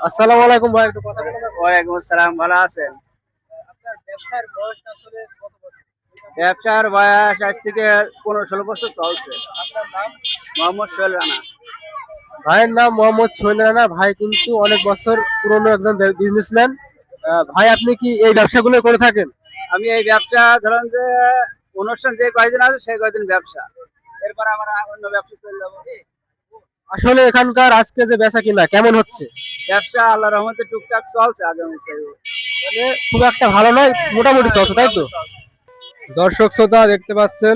আসসালামু আলাইকুম ভাই, একটু কথা বলবেন? ওয়ালাইকুম আসসালাম, ভালো আছেন? আপনার ব্যবসার বয়স আসলে কত বছর? ব্যবসার বয়স আজ থেকে 15-16 বছর চলছে। আপনার নাম? মোহাম্মদ সোহেল রানা। ভাইয়ের নাম মোহাম্মদ সোহেল রানা। ভাই কিন্তু অনেক বছর পুরনো একজন বিজনেসম্যান। ভাই, আপনি কি এই ব্যবসাগুলো করে থাকেন? আমি এই ব্যবসা ধরেন যে অনুষ্ঠান যে কয়দিন আছে সেই কয়দিন ব্যবসা, এরপর আবার অন্য ব্যবসা চলে যাবো। আসলে এখানকার আজকে যে বেচা কিনা কেমন হচ্ছে? ব্যবসা আল্লাহ রহমতে টুকটাক চলছে আগামী সাইডে। মানে খুব একটা ভালো নয়, মোটামুটি চলছে, তাই তো? দর্শক শ্রোতা দেখতে পাচ্ছেন,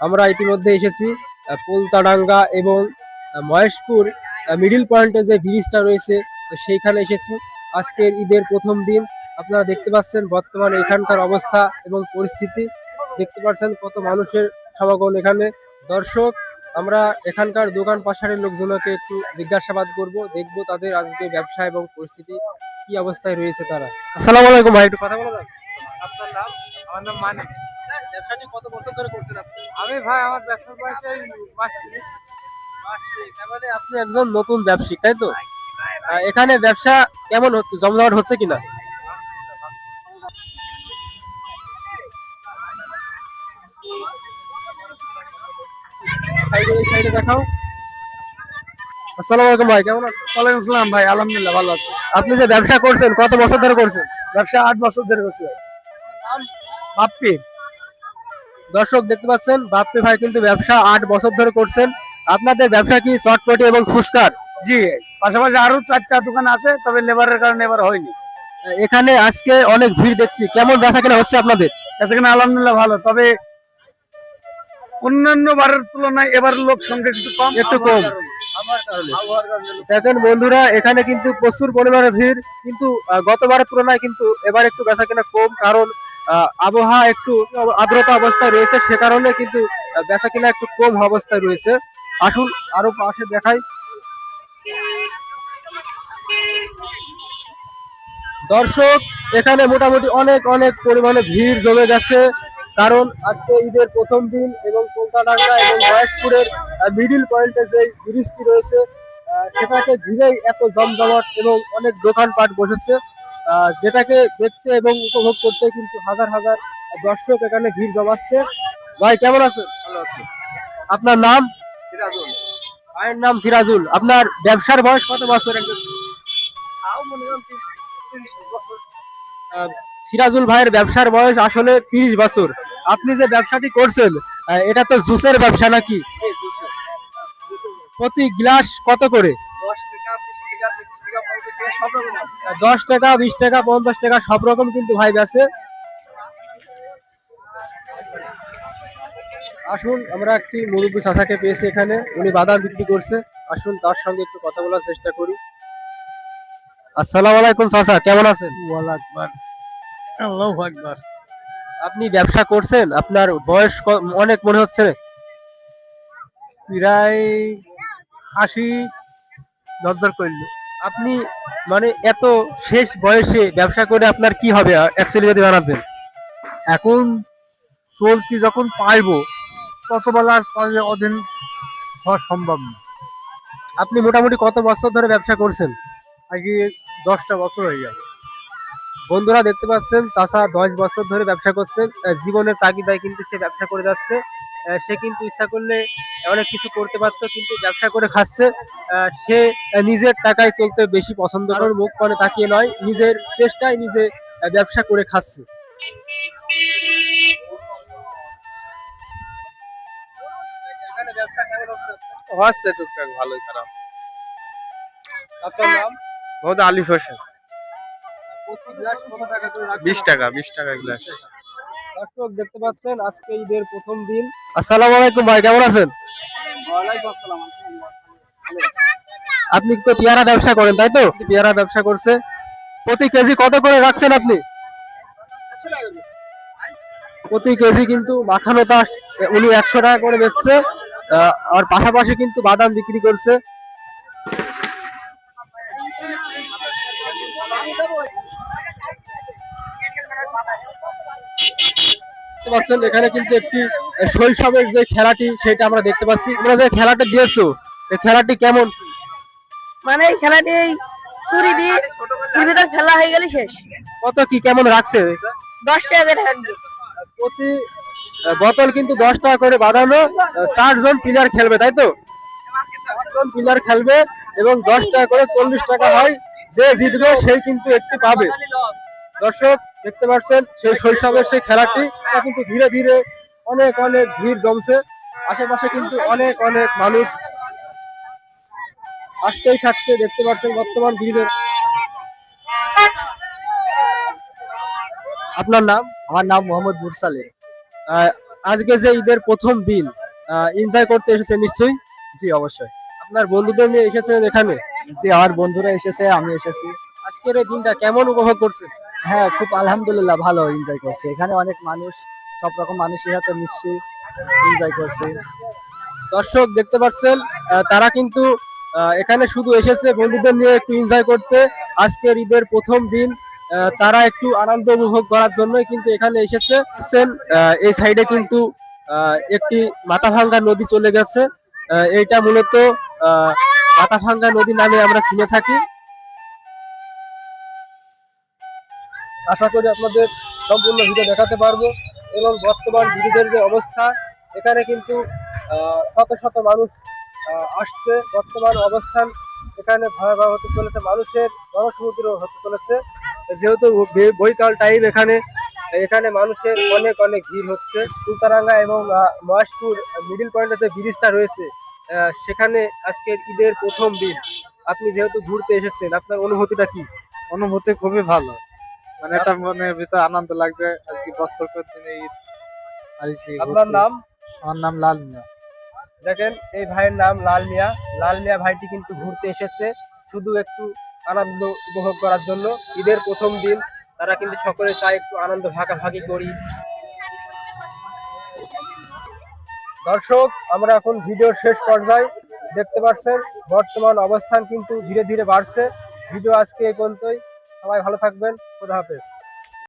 আমরা ইতিমধ্যে এসেছি পোলতাডাঙ্গা এবং মহেশপুর মিডিল পয়েন্টে যে ব্রিজটা রয়েছে সেইখানে এসেছি। আজকের ঈদের প্রথম দিন। আপনারা দেখতে পাচ্ছেন বর্তমানে এখানকার অবস্থা এবং পরিস্থিতি। দেখতে পাচ্ছেন কত মানুষের সমাগম এখানে। দর্শক, আমরা এখানকার দোকান পাশারের লোকজনকে একটু জিজ্ঞাসাবাদ করব, দেখবো তাদের আজকে ব্যবসা এবং পরিস্থিতি কি অবস্থায় রয়েছে তারা। আসসালামু আলাইকুম ভাই, একটু কথা বলা যাবে? আপনার নাম? আমার নাম মানে ব্যবসাটি কত বছর ধরে করছেন আপনি? আমি ভাই আমার ব্যবসার বয়স এই মাস তিনেক। তার মানে আপনি একজন নতুন ব্যবসায়িক, তাই তো? এখানে ব্যবসা কেমন হচ্ছে, জমজমাট হচ্ছে কিনা? সাইডে এই সাইডে দেখাও। আসসালামু আলাইকুম ভাই, কেমন আছেন? ওয়ালাইকুম আসসালাম ভাই, আলহামদুলিল্লাহ ভালো আছি। আপনি যে ব্যবসা করছেন কত বছর ধরে করছেন? ব্যবসা 8 বছর ধরে করছি ভাই। বাপ্পি। দর্শক দেখতে পাচ্ছেন বাপ্পি ভাই কিন্তু ব্যবসা 8 বছর ধরে করছেন। আপনাদের ব্যবসা কি চটপটি এবং ফুচকার? জি, পাশাপাশি আরো 4টা দোকান আছে, তবে লেবারের কারণে এবার হয়নি। এখানে আজকে অনেক ভিড় দেখছি, কেমন বেচা কিনা হচ্ছে আপনাদের? সেখানে আলহামদুলিল্লাহ ভালো, তবে অন্যান্য বারের তুলনায় এবার লোক সংখ্যা একটু কম। একটু কম। দেখেন বন্ধুরা, এখানে কিন্তু প্রচুর পরিমাণে ভিড়, কিন্তু গতবারের তুলনায় কিন্তু এবার একটু বেচা কিনা কম, কারণ আবহাওয়া একটু আর্দ্রতা অবস্থায় রয়েছে, সে কারণে কিন্তু বেচা কিনা একটু কম অবস্থায় রয়েছে। আসুন আরো পাশে দেখাই। দর্শক, এখানে মোটামুটি অনেক অনেক পরিমাণে ভিড় জমে গেছে, কারণ আজকে ঈদের প্রথম দিন এবং পোলতাডাঙ্গা এবং মহেশপুরের মিডিল পয়েন্টে যে ব্রিজটি রয়েছে সেটাকে ঘিরেই এত জমজমাট এবং অনেক দোকানপাট বসেছে, যেটাকে দেখতে এবং উপভোগ করতে কিন্তু হাজার হাজার দর্শক এখানে ভিড় জমাচ্ছে। ভাই, কেমন আছেন? ভালো আছে। আপনার নাম? সিরাজুল। ভাইয়ের নাম সিরাজুল। আপনার ব্যবসার বয়স কত বছর? একজন তাও মনে করেন 30 বছর। সিরাজুল ভাইয়ের ব্যবসার বয়স আসলে 30 বছর। আপনি যে ব্যবসাটি করছেন এটা তো জুসের ব্যবসা নাকি? জি, 200 প্রতি গ্লাস কত করে? 10 টাকা, 20 টাকা, 30 টাকা, 50 টাকা সব রকম আছে। 10 টাকা, 20 টাকা, 50 টাকা সব রকম কিন্তু ভাই বেচে। আসুন, আমরা একটি মুরব্বী চাচাকে পেয়েছি এখানে, উনি বাদাম বিক্রি করছে। আসুন তার সঙ্গে একটু কথা বলার চেষ্টা করি। আসসালামু আলাইকুম চাচা, কেমন আছেন? ওয়ালাইকুম আকবার। আল্লাহু আকবার। আপনি ব্যবসা করছেন, আপনার বয়স অনেক মনে হচ্ছে। প্রায় 80 দরদর করলো। আপনি মানে এত শেষ বয়সে ব্যবসা করে আপনার কি হবে অ্যাকচুয়ালি যদি জানাতেন? এখন চলতি যখন পাইবো তত বেলার পরে অদিন হওয়া সম্ভব না। আপনি মোটামুটি কত বছর ধরে ব্যবসা করছেন? আগে 10টা বছর হয়ে গেল। বন্ধুরা দেখতে পাচ্ছেন চাচা 10 বছর ধরে ব্যবসা করছেন। জীবনের তাগিদায় কিন্তু সে ব্যবসা করে যাচ্ছে। সে কিন্তু ইচ্ছা করলে অনেক কিছু করতে পারতো, কিন্তু ব্যবসা করে খাচ্ছে। সে নিজের টাকায় চলতে বেশি পছন্দ করে, মুখ পানে তাকিয়ে নয়, নিজের চেষ্টায় নিজে ব্যবসা করে খাচ্ছে। এখানে ব্যবসা কেমন হচ্ছে? হচ্ছে টুকটাক, ভালোই খারাপ। আপনার নাম? মোহাম্মদ আলিফ হোসেন। প্রতি গ্লাস কত টাকা করে রাখছেন? 20 টাকা, 20 টাকা গ্লাস। দর্শক দেখতে পাচ্ছেন আজকে ঈদের প্রথম দিন। আসসালামু আলাইকুম ভাই, কেমন আছেন? ওয়ালাইকুম আসসালাম। আপনি তো পেয়ারা ব্যবসা করেন, তাই তো? পেয়ারা ব্যবসা করছে। প্রতি কেজি কত করে রাখছেন আপনি? প্রতি কেজি কিন্তু মাখানো তাস উনি 100 টাকা করে বেচছে। আর পাশাপাশি কিন্তু বাদাম বিক্রি করছে। দেখতে পাচ্ছেন এখানে কিন্তু একটি শৈশবের যে খেলাটি সেটা আমরা দেখতে পাচ্ছি। তোমরা যে খেলাটা দিয়েছো এই খেলাটি কেমন? মানে এই খেলাটি ছুরি দিয়ে এর ভিতর ফেলা হয়ে গেলে শেষ। কত কি কেমন রাখছে এটা? 10 টাকা করে থাকবে। প্রতি বোতল কিন্তু 10 টাকা করে বাঁধানো। 60 জন প্লেয়ার খেলবে তাই তো? 60 জন প্লেয়ার খেলবে এবং 10 টাকা করে 40 টাকা হয়। যে জিতবে সেই কিন্তু একটি পাবে। দর্শক দেখতে পাচ্ছেন সেই শৈশবের সেই খেলাটি, এটা কিন্তু ধীরে ধীরে অনেক অনেক ভিড় জমছে। আশেপাশে কিন্তু অনেক অনেক মানুষ আসতেই থাকছে। দেখতে পাচ্ছেন বর্তমান ব্রিজের। আপনার নাম? আমার নাম মোহাম্মদ মুরসালে। আহ, আজকে যে ঈদের প্রথম দিন, এনজয় করতে এসেছেন নিশ্চয়ই? জি অবশ্যই। আপনার বন্ধুদের নিয়ে এসেছেন এখানে? জি আমার বন্ধুরা এসেছে, আমি এসেছি। আজকের এই দিনটা কেমন উপভোগ করছেন? হ্যাঁ খুব আলহামদুলিল্লাহ ভালো এনজয় করছি। এখানে অনেক মানুষ, সব রকম মানুষের সাথে মিশছি, এনজয় করছি। দর্শক দেখতে পাচ্ছেন তারা কিন্তু এখানে শুধু এসেছে বন্ধুদের নিয়ে একটু এনজয় করতে। আজকের ঈদের প্রথম দিন তারা একটু আনন্দ উপভোগ করার জন্যই কিন্তু এখানে এসেছে। এই সাইডে কিন্তু একটি মাথাভাঙ্গা নদী চলে গেছে। এইটা মূলত মাথাভাঙ্গা নদী নামে আমরা চিনে থাকি। আশা করি আপনাদের সম্পূর্ণ ভিডিও দেখাতে পারবো। এবং বর্তমান ব্রিজের যে অবস্থা, এখানে কিন্তু শত শত মানুষ আসছে। বর্তমান অবস্থান এখানে ভয়াবহ হতে চলেছে, মানুষের জনসমুদ্র হতে চলেছে। যেহেতু বৈকাল টাইম, এখানে এখানে মানুষের অনেক অনেক ভিড় হচ্ছে। তুলতারাঙ্গা এবং মহেশপুর মিডিল পয়েন্টে যে ব্রিজটা রয়েছে, সেখানে আজকের ঈদের প্রথম দিন। আপনি যেহেতু ঘুরতে এসেছেন, আপনার অনুভূতিটা কি? অনুভূতি খুবই ভালো, মানে এটা মনের ভিতর আনন্দ লাগছে। আজকে বছর পর দিনে ঈদ আইছি আপনার ঘুরতে। নাম? আমার নাম লাল মিয়া। দেখেন এই ভাইয়ের নাম লাল মিয়া। লাল মিয়া ভাইটি কিন্তু ঘুরতে এসেছে শুধু একটু আনন্দ উপভোগ করার জন্য। ঈদের প্রথম দিন, তারা কিন্তু সকলে চায় একটু আনন্দ ভাগাভাগি করি। দর্শক আমরা এখন ভিডিওর শেষ পর্যায়ে দেখতে পাচ্ছেন বর্তমান অবস্থান কিন্তু ধীরে ধীরে বাড়ছে। ভিডিও আজকে এই পর্যন্তই। সবাই ভালো থাকবেন। খোদা হাফেজ।